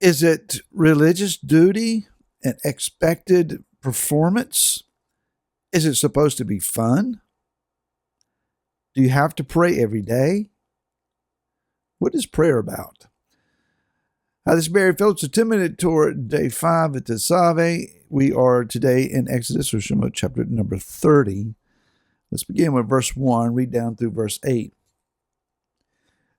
Is it religious duty and expected performance? Is it supposed to be fun? Do you have to pray every day? What is prayer about? Hi, this is Barry Phillips, a 10-minute tour, day 5 at Tetzaveh. We are today in Exodus, or Shemot, chapter number 30. Let's begin with verse 1, read down through verse 8.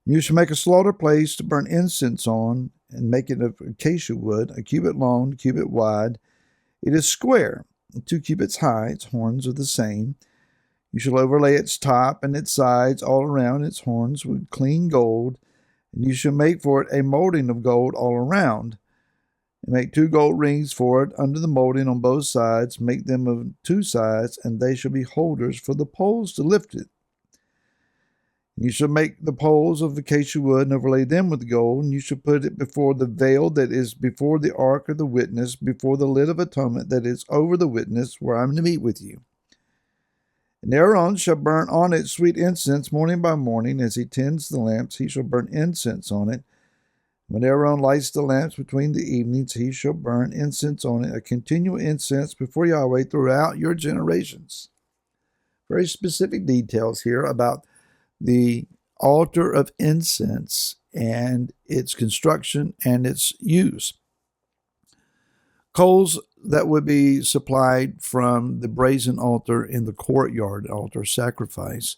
You shall make a slaughter place to burn incense on, and make it of acacia wood, a cubit long, a cubit wide. It is square, 2 cubits high, its horns are the same. You shall overlay its top and its sides all around its horns with clean gold, and you shall make for it a molding of gold all around. And make 2 gold rings for it under the molding on both sides. Make them of 2 sides, and they shall be holders for the poles to lift it. You shall make the poles of acacia wood and overlay them with gold, and you shall put it before the veil that is before the ark of the witness, before the lid of atonement that is over the witness, where I am to meet with you. And Aaron shall burn on it sweet incense morning by morning. As he tends the lamps, he shall burn incense on it. When Aaron lights the lamps between the evenings, he shall burn incense on it, a continual incense before Yahweh throughout your generations. Very specific details here about the altar of incense and its construction and its use. Coals that would be supplied from the brazen altar in the courtyard altar sacrifice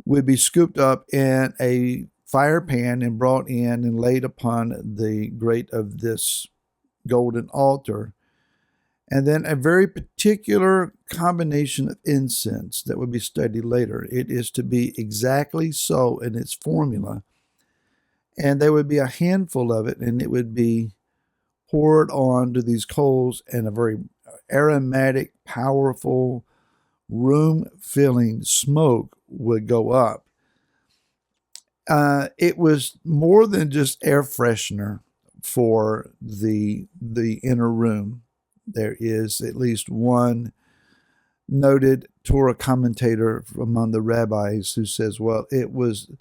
would be scooped up in a fire pan and brought in and laid upon the grate of this golden altar. And then a very particular combination of incense that would be studied later. It is to be exactly so in its formula. And there would be a handful of it, and it would be poured onto these coals, and a very aromatic, powerful, room-filling smoke would go up. It was more than just air freshener for the inner room. There is at least one noted Torah commentator among the rabbis who says, well, its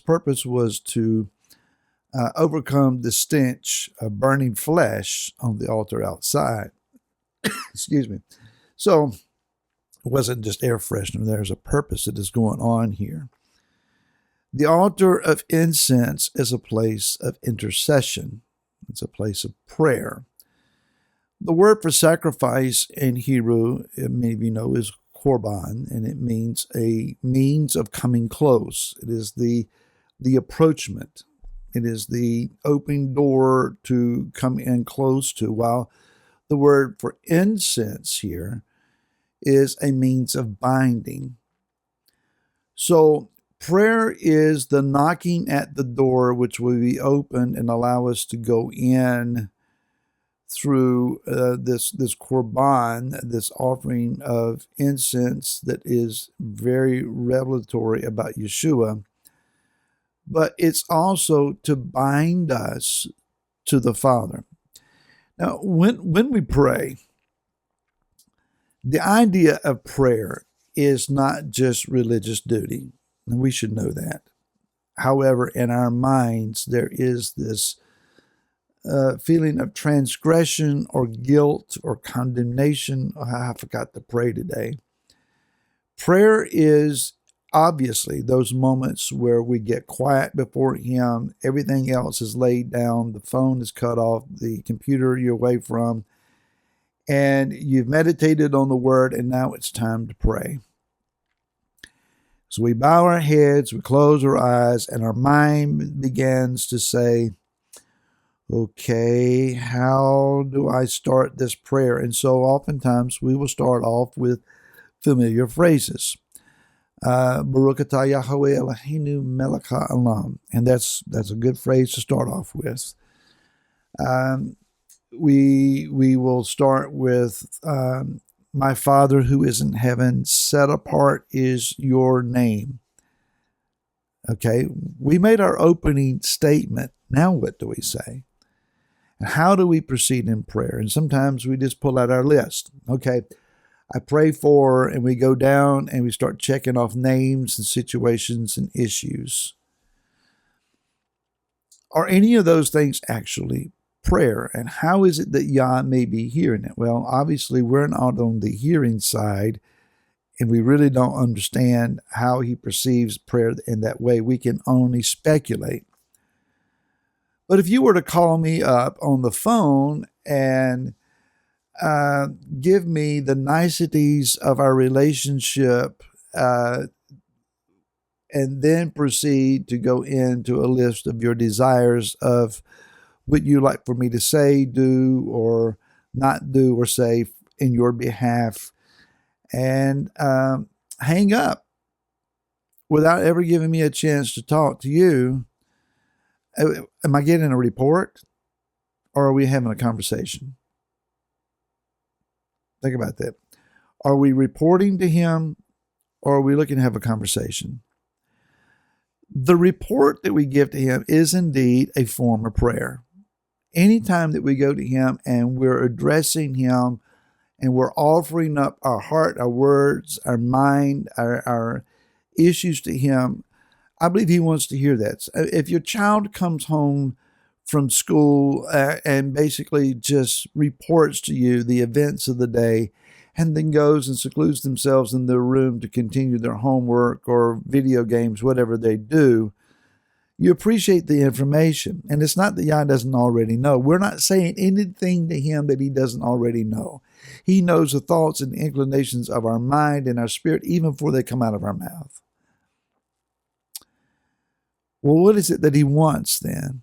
purpose was to overcome the stench of burning flesh on the altar outside. Excuse me. So it wasn't just air freshener. There's a purpose that is going on here. The altar of incense is a place of intercession. It's a place of prayer. The word for sacrifice in Hebrew, many of you know, is korban, and it means a means of coming close. It is the approachment. It is the opening door to come in close to, while the word for incense here is a means of binding. So prayer is the knocking at the door which will be opened and allow us to go in through this korban, this offering of incense that is very revelatory about Yeshua. But it's also to bind us to the Father. Now, when we pray, the idea of prayer is not just religious duty, and we should know that. However, in our minds, there is this feeling of transgression or guilt or condemnation. Oh, I forgot to pray today. Prayer is obviously those moments where we get quiet before Him. Everything else is laid down. The phone is cut off. The computer you're away from. And you've meditated on the Word, and now it's time to pray. So we bow our heads, we close our eyes, and our mind begins to say, okay, how do I start this prayer? And so oftentimes we will start off with familiar phrases. Baruch atah Yahweh Eloheinu melech ha'olam. And that's a good phrase to start off with. We will start with my Father who is in heaven, set apart is your name. Okay, we made our opening statement. Now what do we say? And how do we proceed in prayer? And sometimes we just pull out our list. Okay, I pray for, and we go down and we start checking off names and situations and issues. Are any of those things actually prayer? And how is it that Yah may be hearing it? Well, obviously, we're not on the hearing side, and we really don't understand how he perceives prayer in that way. We can only speculate. But if you were to call me up on the phone and give me the niceties of our relationship, and then proceed to go into a list of your desires of what you like for me to say, do, or not do, or say in your behalf, and hang up without ever giving me a chance to talk to you, am I getting a report, or are we having a conversation? Think about that. Are we reporting to him, or are we looking to have a conversation? The report that we give to him is indeed a form of prayer. Anytime that we go to him and we're addressing him and we're offering up our heart, our words, our mind, our issues to him, I believe he wants to hear that. If your child comes home from school and basically just reports to you the events of the day, and then goes and secludes themselves in their room to continue their homework or video games, whatever they do, you appreciate the information. And it's not that Yah doesn't already know. We're not saying anything to him that he doesn't already know. He knows the thoughts and inclinations of our mind and our spirit even before they come out of our mouth. Well, what is it that he wants then?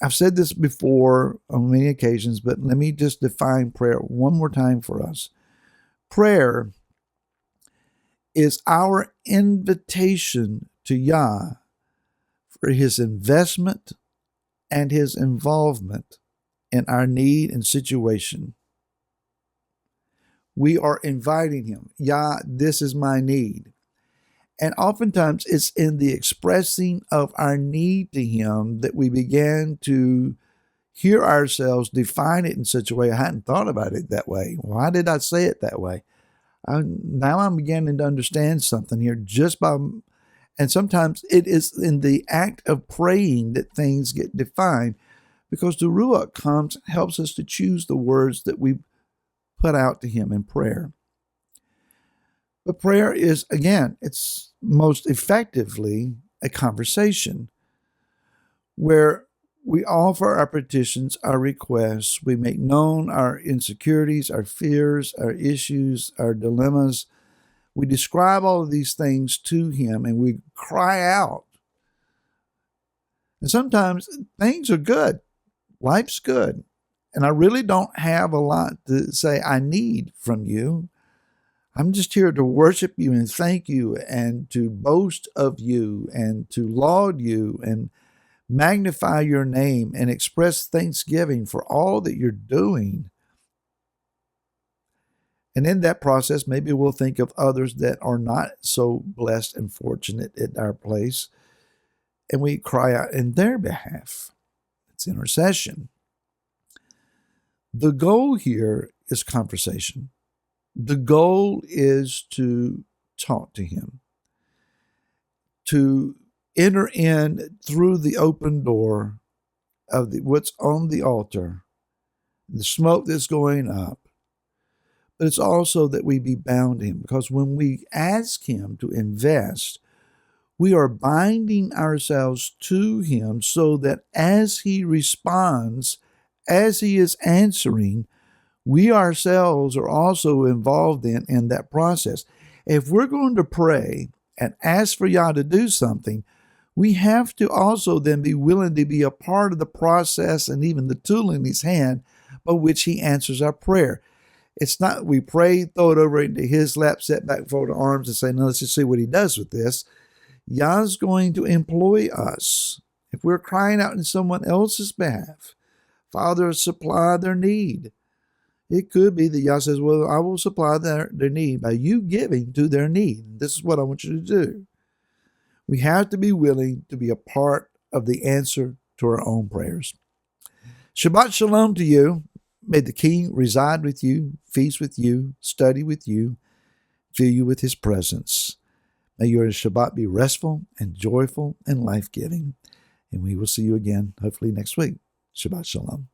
I've said this before on many occasions, but let me just define prayer one more time for us. Prayer is our invitation to Yah for his investment and his involvement in our need and situation. We are inviting him. Yah, this is my need. And oftentimes it's in the expressing of our need to him that we begin to hear ourselves define it in such a way. I hadn't thought about it that way. Why did I say it that way? Now I'm beginning to understand something here and sometimes it is in the act of praying that things get defined, because the Ruach comes and helps us to choose the words that we put out to him in prayer. But prayer is, again, it's most effectively a conversation where we offer our petitions, our requests, we make known our insecurities, our fears, our issues, our dilemmas. We describe all of these things to him and we cry out. And sometimes things are good. Life's good. And I really don't have a lot to say I need from you. I'm just here to worship you and thank you and to boast of you and to laud you and magnify your name and express thanksgiving for all that you're doing. And in that process, maybe we'll think of others that are not so blessed and fortunate at our place, and we cry out in their behalf. It's intercession. The goal here is conversation. The goal is to talk to him, to enter in through the open door of what's on the altar, the smoke that's going up. But it's also that we be bound to him, because when we ask him to invest, we are binding ourselves to him so that as he responds, as he is answering, we ourselves are also involved in that process. If we're going to pray and ask for Yah to do something, we have to also then be willing to be a part of the process and even the tool in his hand by which he answers our prayer. It's not we pray, throw it over into his lap, sit back, fold our arms and say, no, let's just see what he does with this. Yah's going to employ us. If we're crying out in someone else's behalf, Father, supply their need. It could be that Yah says, well, I will supply their need by you giving to their need. This is what I want you to do. We have to be willing to be a part of the answer to our own prayers. Shabbat Shalom to you. May the King reside with you, feast with you, study with you, fill you with his presence. May your Shabbat be restful and joyful and life-giving. And we will see you again, hopefully next week. Shabbat Shalom.